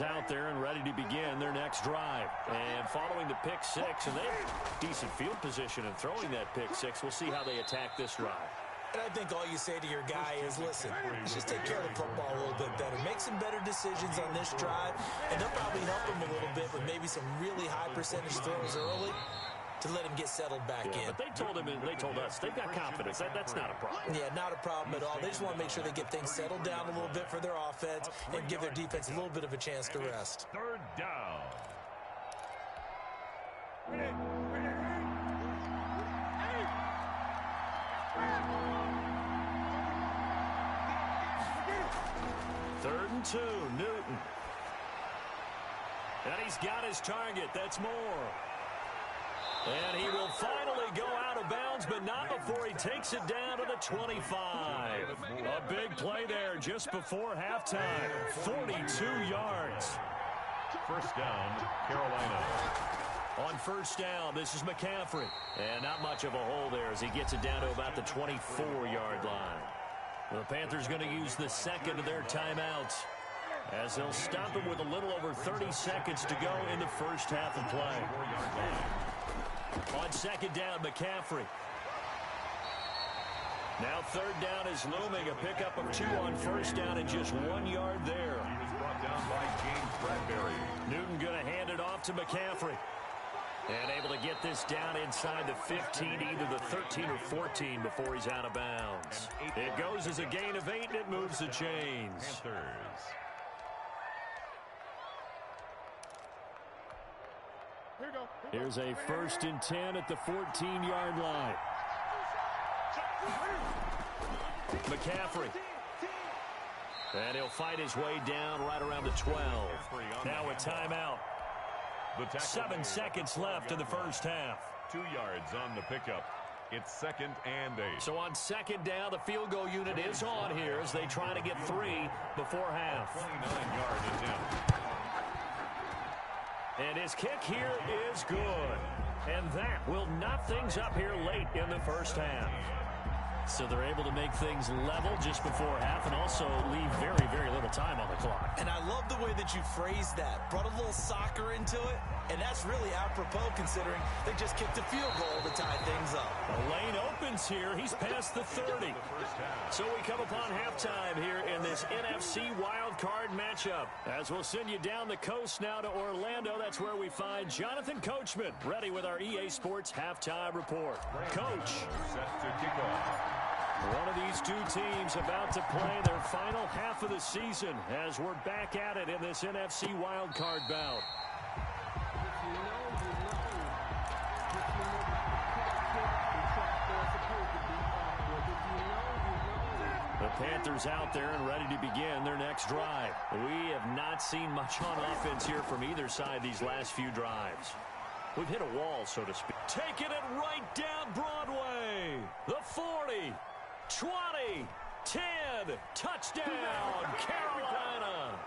Panthers out there and ready to begin their next drive. And following the pick six, and they have decent field position in throwing that pick six. We'll see how they attack this drive. And I think all you say to your guy is, listen, let's just take care of the football a little bit better. Make some better decisions on this drive, and they'll probably help him a little bit with maybe some really high percentage throws early to let him get settled back in. But they told him, and they told us, they've got confidence. That's not a problem. Yeah, not a problem at all. They just want to make sure they get things settled down a little bit for their offense and give their defense a little bit of a chance to rest. Third down. Third and 2, Newton. And he's got his target. That's Moore. And he will finally go out of bounds, but not before he takes it down to the 25. A big play there just before halftime. 42 yards. First down, Carolina. On first down, this is McCaffrey. And not much of a hole there as he gets it down to about the 24-yard line. The Panthers going to use the second of their timeouts as they'll stop him with a little over 30 seconds to go in the first half of play. On second down, McCaffrey. Now third down is looming. A pickup of 2 on first down and just 1 yard there. He was brought down by James Bradbury. Newton going to hand it off to McCaffrey. And able to get this down inside the 15, either the 13 or 14 before he's out of bounds. It goes as a gain of 8, and it moves the chains. Panthers. Here's a 1st and 10 at the 14-yard line. McCaffrey. And he'll fight his way down right around the 12. Now a timeout. 7 seconds left in the first half. 2 yards on the pickup. It's 2nd and 8. So on second down, the field goal unit is on here as they try to get 3 before half. 29-yard attempt. And his kick here is good. And that will knock things up here late in the first half. So they're able to make things level just before half and also leave very, very little time on the clock. And I love the way that you phrased that. Brought a little soccer into it, and that's really apropos considering they just kicked a field goal to tie things up. The lane opens here. He's past the 30. So we come upon halftime here in this NFC wildcard matchup. As we'll send you down the coast now to Orlando, that's where we find Jonathan Coachman, ready with our EA Sports halftime report. Coach. Set to kick off. One of these two teams about to play their final half of the season as we're back at it in this NFC wildcard bout. The Panthers out there and ready to begin their next drive. We have not seen much on offense here from either side these last few drives. We've hit a wall, so to speak. Taking it right down Broadway. The 40. 20, 10, touchdown, Carolina.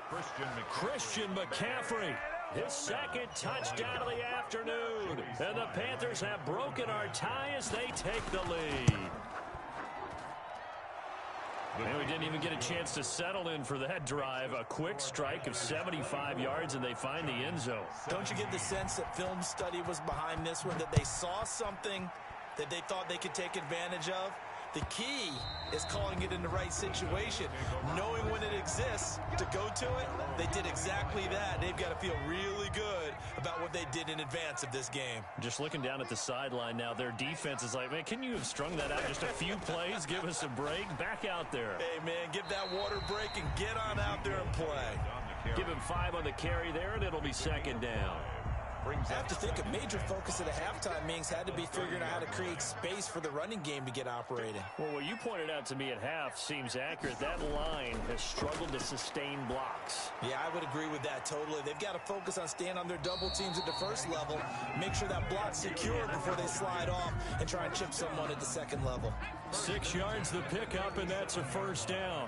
Christian McCaffrey, his second touchdown of the afternoon. And the Panthers have broken our tie as they take the lead. And we didn't even get a chance to settle in for that drive. A quick strike of 75 yards, and they find the end zone. Don't you get the sense that film study was behind this one, that they saw something that they thought they could take advantage of? The key is calling it in the right situation, knowing when it exists to go to it. They did exactly that. They've got to feel really good about what they did in advance of this game. Just looking down at the sideline now, their defense is like, man, can you have strung that out just a few plays? Give us a break. Back out there. Hey, man, give that water break and get on out there and play. Give him 5 on the carry there, and it'll be second down. I have to think a major focus of the halftime meetings had to be figuring out how to create space for the running game to get operating. Well, what you pointed out to me at half seems accurate. That line has struggled to sustain blocks. Yeah, I would agree with that totally. They've got to focus on staying on their double teams at the first level, make sure that block's secure before they slide off and try and chip someone at the second level. 6 yards the pickup, and that's a first down.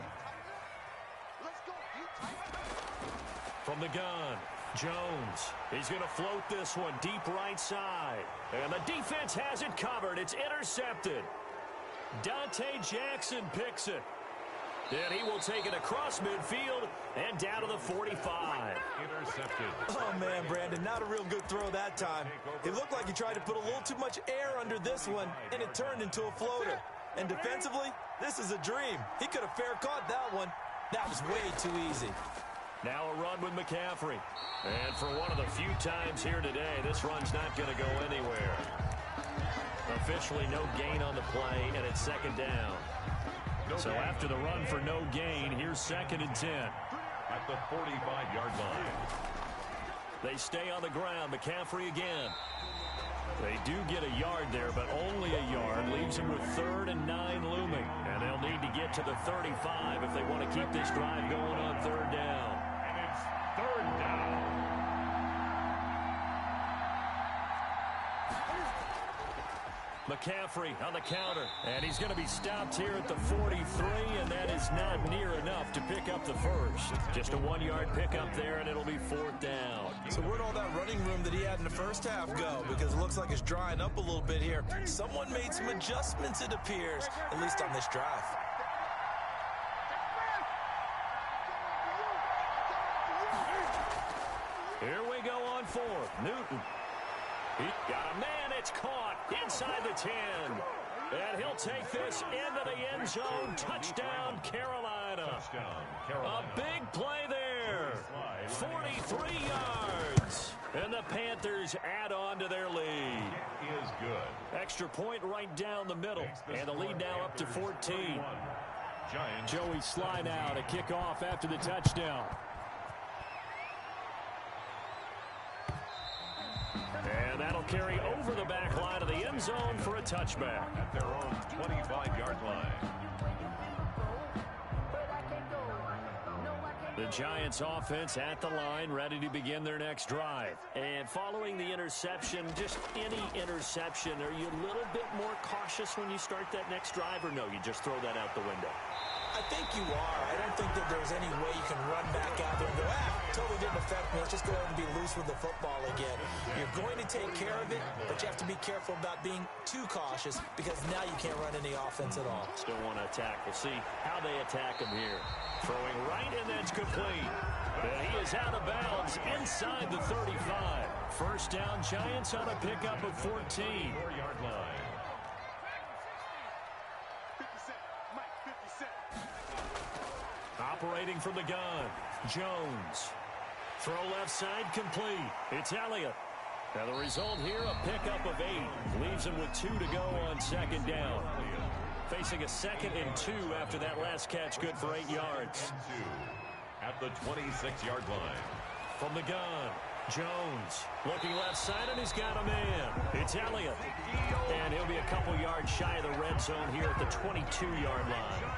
From the gun. Jones, he's going to float this one deep right side. And the defense has it covered. It's intercepted. Dante Jackson picks it. And he will take it across midfield and down to the 45. accepted. Oh, man, Brandon, not a real good throw that time. It looked like he tried to put a little too much air under this one, and it turned into a floater. And defensively, this is a dream. He could have fair caught that one. That was way too easy. Now a run with McCaffrey. And for one of the few times here today, this run's not going to go anywhere. Officially no gain on the play, and it's second down. So after the run for no gain, here's 2nd and 10. At the 45-yard line. They stay on the ground. McCaffrey again. They do get a yard there, but only a yard. Leaves them with 3rd and 9 looming. And they'll need to get to the 35 if they want to keep this drive going on 3rd down. And it's 3rd down. McCaffrey on the counter, and he's going to be stopped here at the 43, and that is not near enough to pick up the first. Just a 1-yard pickup there, and it'll be 4th down. So where'd all that running room that he had in the first half go? Because it looks like it's drying up a little bit here. Someone made some adjustments, it appears, at least on this drive. Here we go on 4th. Newton. He got a man. It's caught inside the 10. And he'll take this into the end zone. Touchdown, Carolina. A big play there. 43 yards. And the Panthers add on to their lead. Is good. Extra point right down the middle. And the lead now up to 14. Giants. Joey Sly now to kick off after the touchdown. And that'll carry over the back line of the end zone for a touchback. At their own 25-yard line. The Giants offense at the line, ready to begin their next drive. And following the interception, just any interception, are you a little bit more cautious when you start that next drive, or no, you just throw that out the window? I think you are. I don't think that there's any way you can run back out there and go, totally didn't affect me. Let's just go ahead and be loose with the football again. You're going to take care of it, but you have to be careful about being too cautious because now you can't run any offense at all. Still want to attack. We'll see how they attack him here. Throwing right, and that's complete. And he is out of bounds inside the 35. First down, Giants on a pickup of 14. 4-yard line. Operating from the gun, Jones. Throw left side complete. It's Elliott. Now the result here, a pickup of 8. Leaves him with 2 to go on second down. Facing a 2nd and 2 after that last catch, good for 8 yards. At the 26-yard line. From the gun, Jones. Looking left side, and he's got a man. It's Elliott. And he'll be a couple yards shy of the red zone here at the 22-yard line.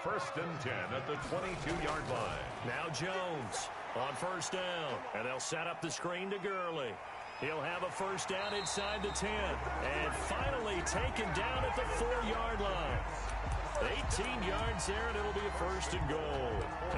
1st and 10 at the 22-yard line. Now Jones on first down. And they'll set up the screen to Gurley. He'll have a first down inside the 10. And finally taken down at the 4-yard line. 18 yards there, and it'll be a 1st and goal.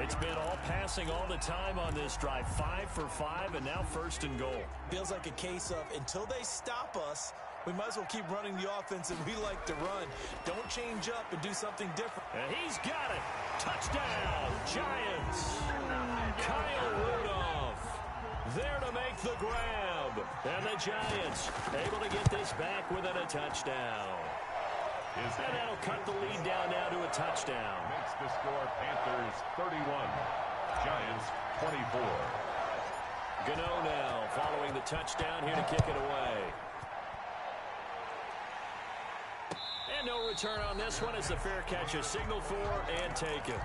It's been all passing all the time on this drive. 5 for 5, and now 1st and goal. Feels like a case of until they stop us, we might as well keep running the offense that we like to run. Don't change up and do something different. And he's got it. Touchdown, Giants. Kyle Rudolph there to make the grab. And the Giants able to get this back within a touchdown. And that'll cut the lead down now to a touchdown. Makes the score Panthers 31, Giants 24. Gano now following the touchdown here to kick it away. And no return on this one as the fair catch is signaled for and taken.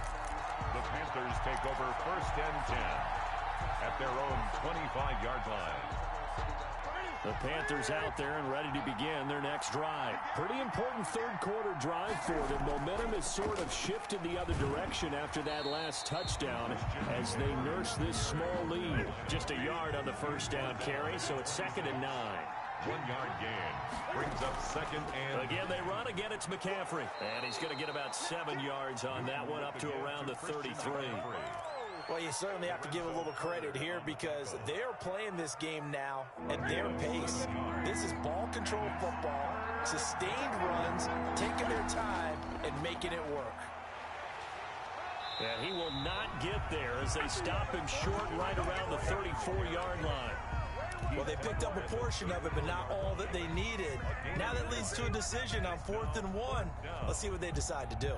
The Panthers take over 1st and 10 at their own 25-yard line. The Panthers out there and ready to begin their next drive. Pretty important third-quarter drive for them. Momentum has sort of shifted the other direction after that last touchdown as they nurse this small lead. Just a yard on the first down carry, so it's 2nd and 9. 1-yard gain brings up 2nd and... Again, they run. Again, it's McCaffrey. And he's going to get about 7 yards on that one, up to around the 33. Well, you certainly have to give a little credit here because they're playing this game now at their pace. This is ball control football, sustained runs, taking their time, and making it work. And he will not get there as they stop him short right around the 34-yard line. Well, they picked up a portion of it, but not all that they needed. Now that leads to a decision on 4th and 1. Let's see what they decide to do.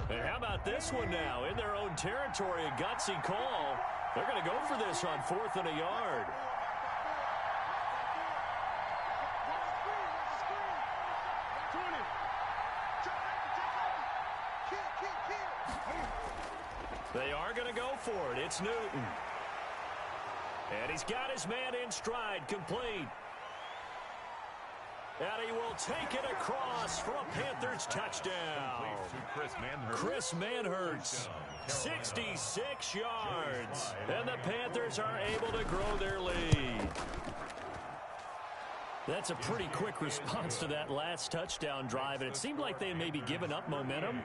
And how about this one now? In their own territory, a gutsy call. They're going to go for this on 4th and a yard. They are going to go for it. It's Newton. And he's got his man in stride, complete. And he will take it across for a Panthers touchdown. Chris Manhertz, 66 yards. And the Panthers are able to grow their lead. That's a pretty quick response to that last touchdown drive, and it seemed like they had maybe given up momentum.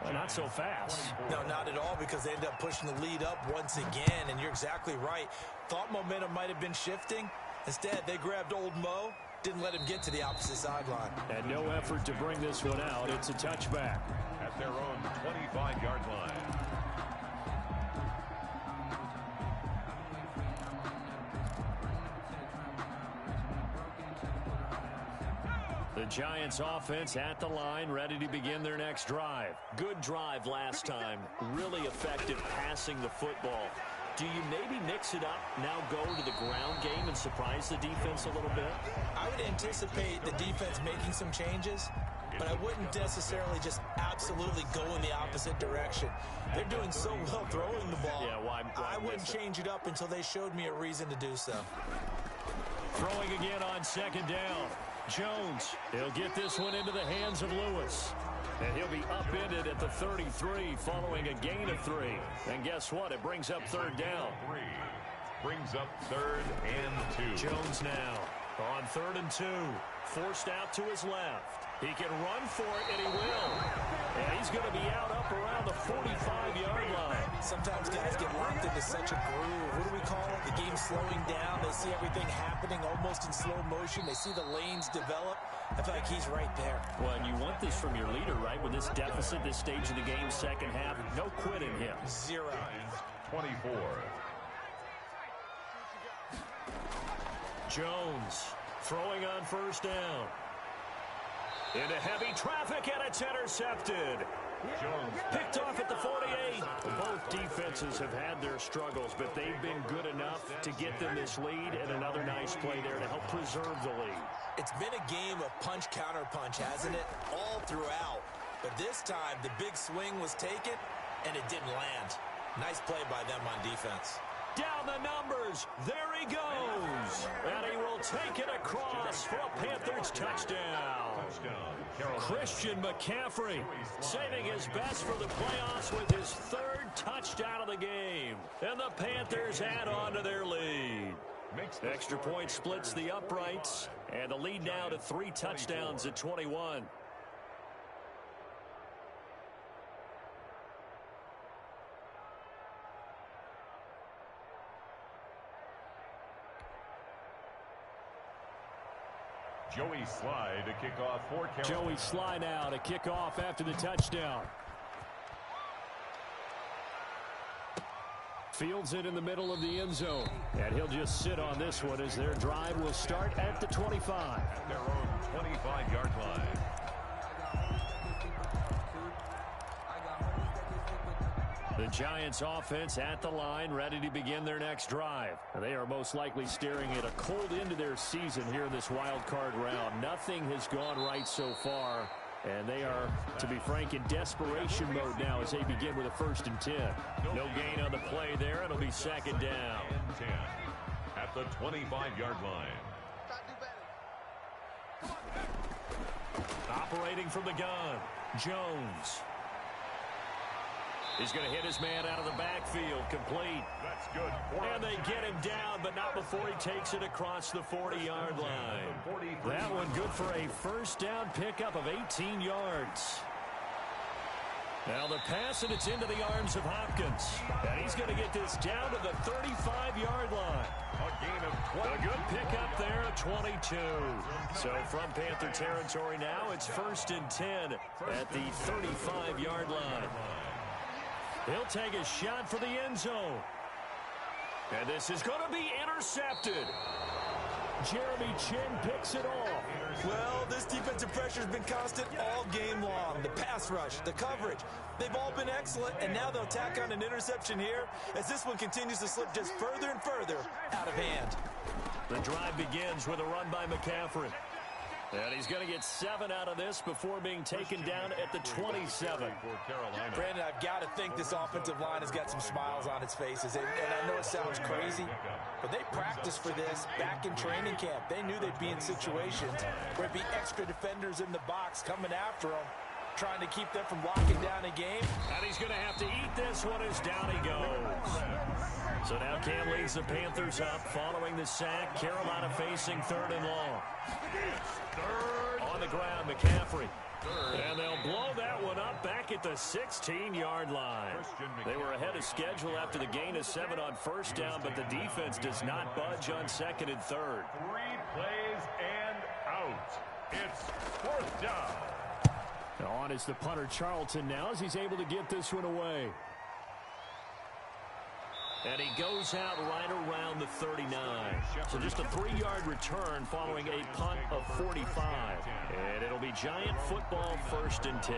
Well, not so fast. No, not at all, because they ended up pushing the lead up once again, and you're exactly right. Thought momentum might have been shifting. Instead, they grabbed old Mo, didn't let him get to the opposite sideline. And no effort to bring this one out. It's a touchback. At their own 25-yard line. The Giants offense at the line, ready to begin their next drive. Good drive last time. Really effective passing the football. Do you maybe mix it up, now go to the ground game and surprise the defense a little bit? I would anticipate the defense making some changes, but I wouldn't necessarily just absolutely go in the opposite direction. They're doing so well throwing the ball. Yeah, why I wouldn't change it up until they showed me a reason to do so. Throwing again on 2nd down. Jones, he'll get this one into the hands of Lewis. And he'll be upended at the 33 following a gain of 3. And guess what? It brings up 3rd down. Brings up 3rd and 2. Jones now on 3rd and 2. Forced out to his left. He can run for it, and he will. And he's going to be out up around the 45-yard line. Sometimes guys get locked into such a groove. What do we call it? The game's slowing down. They see everything happening almost in slow motion. They see the lanes develop. I feel like he's right there. Well, and you want this from your leader, right? With this deficit, this stage of the game, second half, no quitting him. 0. 24. Jones throwing on 1st down. Into heavy traffic, and it's intercepted. Jones Picked off at the 48. Both defenses have had their struggles, but they've been good enough to get them this lead, and another nice play there to help preserve the lead. It's been a game of punch-counter-punch, hasn't it? All throughout. But this time, the big swing was taken, and it didn't land. Nice play by them on defense. Down the numbers. There he goes. And he will take it across for a Panthers touchdown. Christian McCaffrey saving his best for the playoffs with his 3rd touchdown of the game. And the Panthers add on to their lead. Extra point splits the uprights. And the lead now to 3 touchdowns at 21. Joey Sly to kick off for Carolina. Joey Sly now to kick off after the touchdown. Fields it in the middle of the end zone. And he'll just sit on this one as their drive will start at the 25. At their own 25-yard line. The Giants offense at the line, ready to begin their next drive. They are most likely staring at a cold end to their season here in this wild card round. Nothing has gone right so far, and they are, to be frank, in desperation mode now as they begin with a 1st and 10. No gain on the play there. It'll be 2nd down. 10 at the 25-yard line. Operating from the gun, Jones. He's going to hit his man out of the backfield, complete. That's good. And they get him down, but not before he takes it across the 40-yard line. That one good for a 1st down pickup of 18 yards. Now the pass, and it's into the arms of Hopkins. And he's going to get this down to the 35-yard line. A gain of 20. A good pickup there, 22. So from Panther territory now, it's 1st and 10 at the 35-yard line. He'll take a shot for the end zone. And this is going to be intercepted. Jeremy Chin picks it off. Well, this defensive pressure has been constant all game long. The pass rush, the coverage, they've all been excellent, and now they'll tack on an interception here as this one continues to slip just further and further out of hand. The drive begins with a run by McCaffrey. And he's going to get 7 out of this before being taken down at the 27. Brandon, I've got to think this offensive line has got some smiles on its faces. And I know it sounds crazy, but they practiced for this back in training camp. They knew they'd be in situations where it'd be extra defenders in the box coming after them, trying to keep them from locking down a game. And he's going to have to eat this one as down he goes. So now Cam leads the Panthers up following the sack. Carolina facing 3rd and long. On the ground, McCaffrey. And they'll blow that one up back at the 16-yard line. They were ahead of schedule after the gain of 7 on 1st down, but the defense does not budge on 2nd and 3rd. 3 plays and out. It's 4th down. On is the punter Charlton now as he's able to get this one away. And he goes out right around the 39. So just a 3-yard return following a punt of 45. And it'll be Giant football, 1st and 10.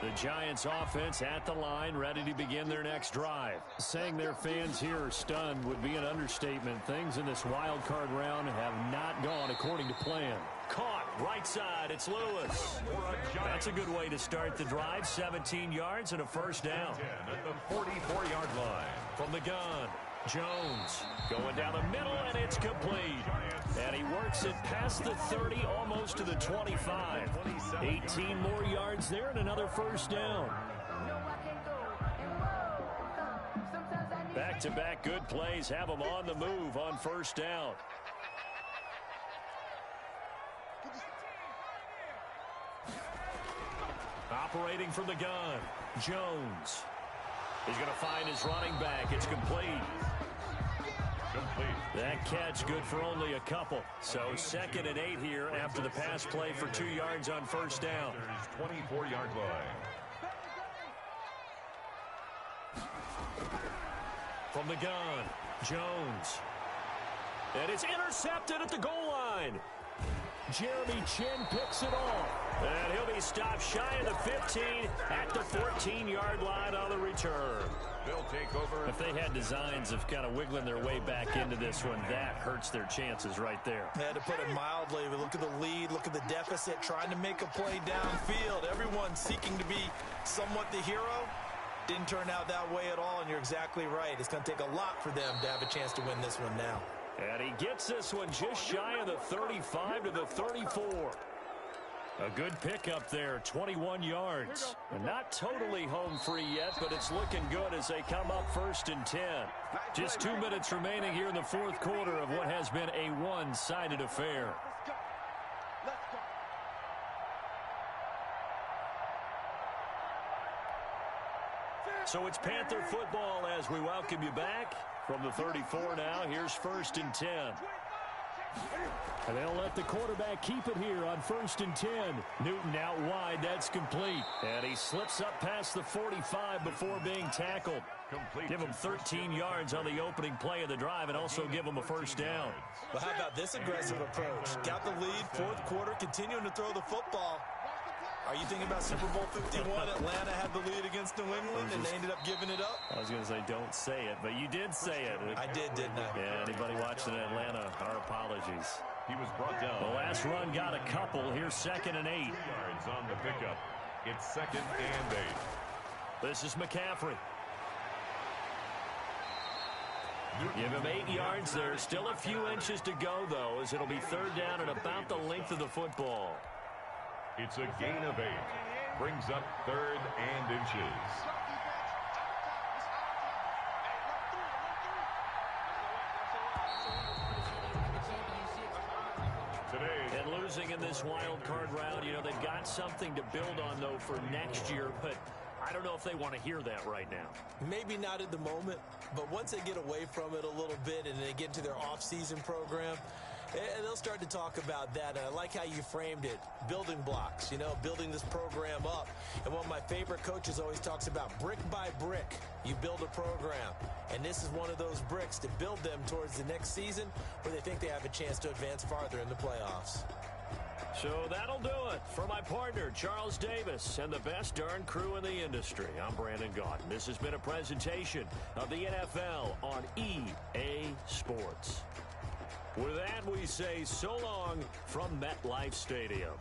The Giants offense at the line, ready to begin their next drive. Saying their fans here are stunned would be an understatement. Things in this wild card round have not gone according to plan. Caught, right side, it's Lewis. That's a good way to start the drive. 17 yards and a 1st down. At the 44-yard line. From the gun, Jones going down the middle, and it's complete. And he works it past the 30, almost to the 25. 18 more yards there and another 1st down. Back-to-back good plays have them on the move on 1st down. Operating from the gun, Jones. He's going to find his running back. It's complete. That catch good for only a couple. So 2nd and 8 here after the pass play for 2 yards on 1st down. There's 24-yard line. From the gun, Jones. And it's intercepted at the goal line. Jeremy Chin picks it off. And he'll be stopped shy of the 15 at the 14-yard line on the return. They'll take over. If they had designs of kind of wiggling their way back into this one, that hurts their chances right there. They had to put it mildly. But look at the lead, look at the deficit, trying to make a play downfield. Everyone seeking to be somewhat the hero. Didn't turn out that way at all, and you're exactly right. It's going to take a lot for them to have a chance to win this one now. And he gets this one just shy of the 35 to the 34. A good pickup there, 21 yards. And not totally home free yet, but it's looking good as they come up 1st and 10. Just 2 minutes remaining here in the 4th quarter of what has been a one-sided affair. So it's Panther football as we welcome you back. From the 34 now, here's 1st and 10. And they'll let the quarterback keep it here on 1st and 10. Newton out wide, that's complete. And he slips up past the 45 before being tackled. Give him 13 yards on the opening play of the drive and also give him a 1st down. But how about this aggressive approach? Got the lead, 4th quarter, continuing to throw the football. Are you thinking about Super Bowl 51? Atlanta had the lead against New England, and they ended up giving it up? I was going to say, don't say it, but you did say it. I did, didn't I? Yeah, anybody watching in Atlanta, our apologies. He was brought down. The last run got a couple. Here's 2nd and 8. 2 yards on the pickup. It's 2nd and 8. This is McCaffrey. Give him 8 yards there. Still a few inches to go, though, as it'll be 3rd down and about the length of the football. It's a gain of 8. Brings up 3rd and inches. losing in this wild card round. You know, they've got something to build on, though, for next year, but I don't know if they want to hear that right now. Maybe not at the moment, but once they get away from it a little bit and they get into their off-season program, they'll start to talk about that. And I like how you framed it, building blocks, you know, building this program up. And one of my favorite coaches always talks about brick by brick, you build a program. And this is one of those bricks to build them towards the next season where they think they have a chance to advance farther in the playoffs. So that'll do it for my partner, Charles Davis, and the best darn crew in the industry. I'm Brandon Gaudin. This has been a presentation of the NFL on EA Sports. With that, we say so long from MetLife Stadium.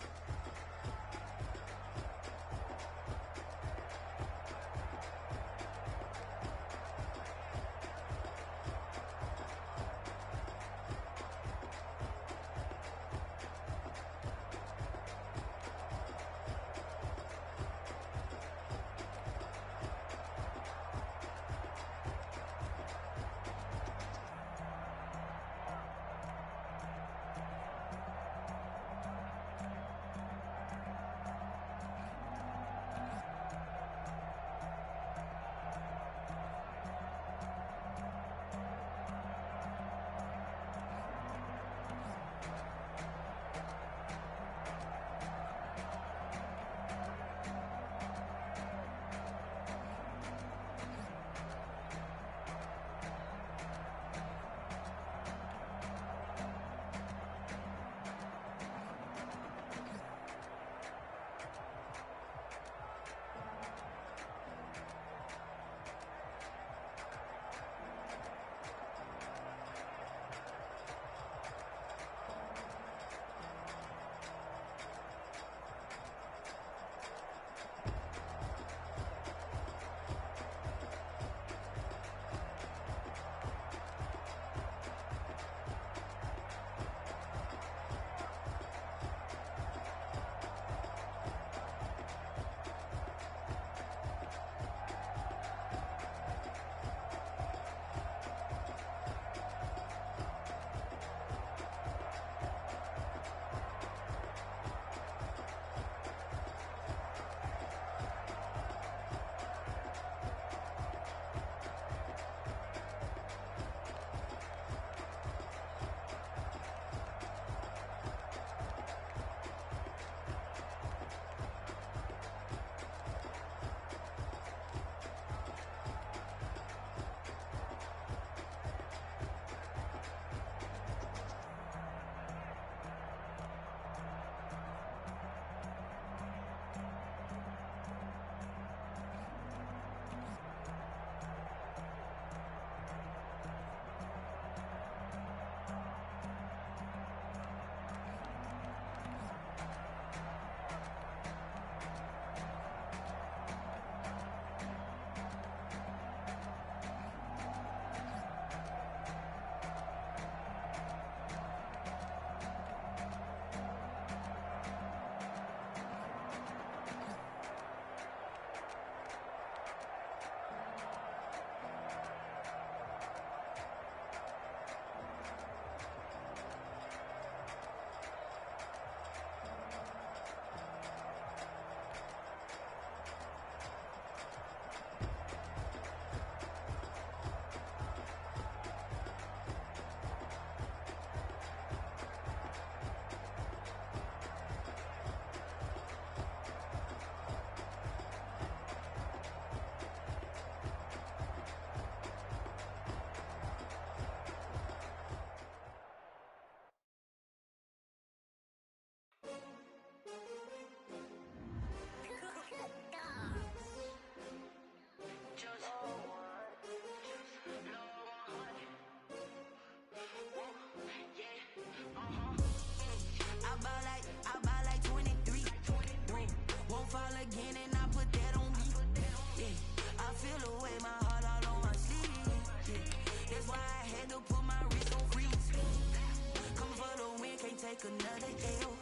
Another L.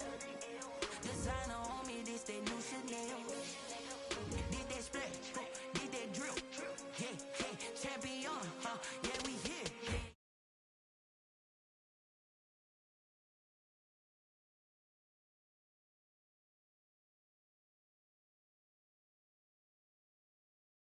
Designer on me, this that new Chanel. Did that splash, did that drip. Yeah, yeah, champion, yeah, we